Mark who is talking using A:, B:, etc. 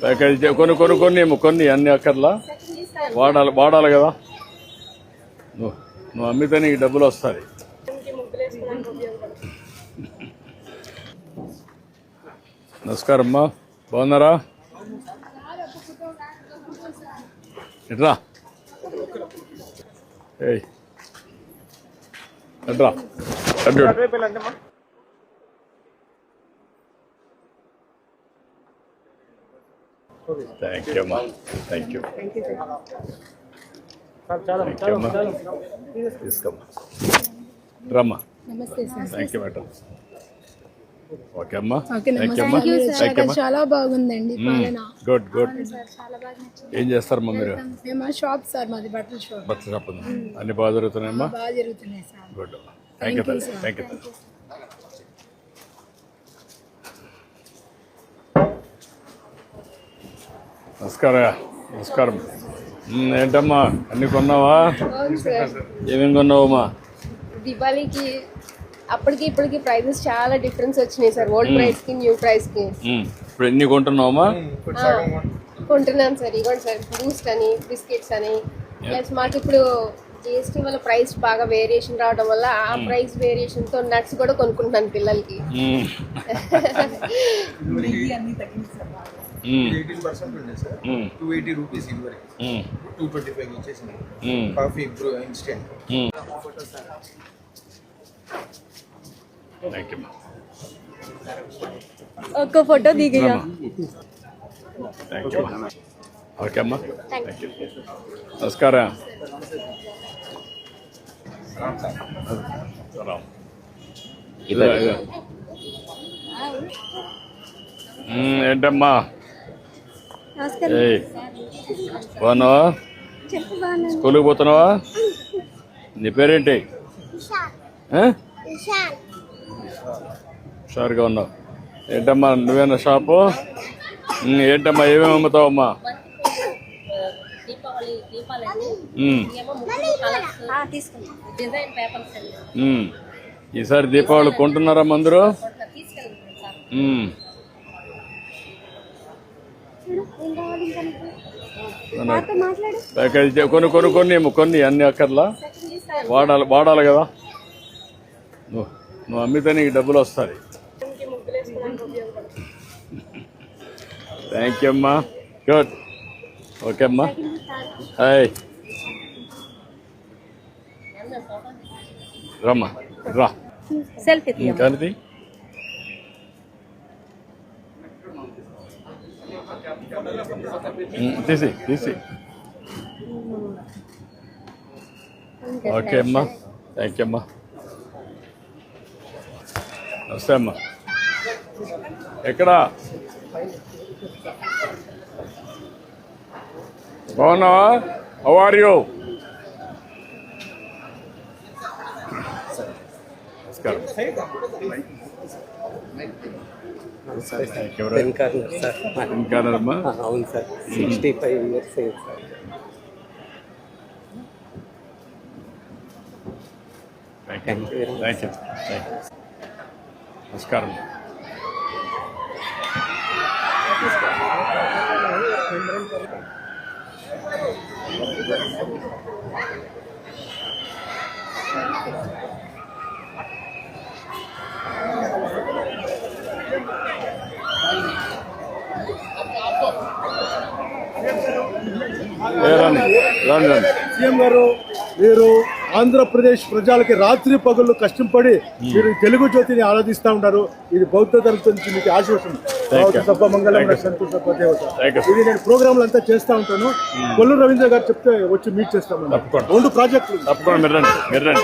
A: Package కొన్ని అన్ని అక్కర్లా వాడాలి కదా. నువ్వు అమ్మితే నీకు డబ్బులు వస్తాయి. నమస్కారం అమ్మా, బాగున్నారా? ఎట్రా ఎట్రా థ్యాంక్ యూ అమ్మా, థ్యాంక్ యూ అమ్మా. తీసుకోమ్మా, రమ్మా. Thank you madam. ఓకే అమ్మా,
B: చాలా బాగుందండి.
A: Good good. ఏం చేస్తారమ్మా మీరు?
B: షాప్ సార్, మాది బట్టల షాప్.
A: అన్ని బాగా జరుగుతున్నాయమ్మా?
B: బాగా జరుగుతున్నాయి sir.
A: Good, thank you thank you. నమస్కారం. ఏంటమ్మా అన్ని కొన్నావా? ఏమేమి కొన్నావమ్మా?
C: దివాళీకి అప్పటికి ఇప్పటికి ప్రైజెస్ చాలా డిఫరెన్స్ వచ్చినాయి సార్. ఓల్డ్ ప్రైస్ కి న్యూ ప్రైస్ కి.
A: ఇప్పుడు ఎన్ని కొంటున్నావమ్మా?
C: కొంటున్నాను సార్. ఇవ్వండి సార్, బూస్ట్ అని, బిస్కెట్స్ అని. ప్లస్ మాకు ఇప్పుడు జిఎస్టీ వల్ల ప్రైస్ బాగా వేరియేషన్ రావడం వల్ల ఆ ప్రైస్ వేరియేషన్ తో నట్స్ కూడా కొనుక్కుంటున్నాను పిల్లలకి.
D: 18% ఉండే సార్, 280 రూపీస్ ఇదివరకు 225 వచ్చేసింది. Coffee Bru instant.
C: ఒక్క ఫోటో దిగయ్యా.
A: ఓకే అమ్మా, థ్యాంక్ యూ. నమస్కారం. ఏంటమ్మా బాగున్నావా? స్కూల్కి పోతున్నావా? నీ పేరేంటి? హుషారుగా ఉన్నావు. ఏంటమ్మా నువ్వేనా షాపు? ఏంటమ్మా ఏమేమి అమ్ముతావమ్మా? ఈసారి దీపావళి కొంటున్నారా అందరూ? ప్యాకేజ్ కొన్ని అన్ని అక్కర్లా వాడాలి కదా. నువ్వు అమ్మితే నీకు డబ్బులు వస్తాయి. థ్యాంక్ యూ అమ్మా, గుడ్. ఓకే అమ్మా, హాయ్. రమ్మా, రా. కానీ తీసి. ఓకే అమ్మా, థ్యాంక్ యూ అమ్మా. నమస్తే అమ్మా. ఎక్కడా బాగున్నావా? How are you? నమస్కారం. వెంకటరమ్మా.
E: అవును sir, 65 years sir.
A: Thank you. నమస్కారం.
F: సీఎం గారు, మీరు ఆంధ్రప్రదేశ్ ప్రజలకి రాత్రి పగళ్ళు కష్టపడి మీరు తెలుగు జ్యోతిని ఆరాధిస్తూ ఉంటారు. ఇది బౌద్ధ ధర్మం నుంచి మీకు ఆశ్వాసం. మంగళం సంతోష దేవత. ఇది నేను ప్రోగ్రాంలు అంతా చేస్తూ ఉంటాను. కొల్లు రవీంద్ర గారు చెప్తే వచ్చి మీట్ చేస్తాము. 2 ప్రాజెక్టులు.
A: తప్పకుండా.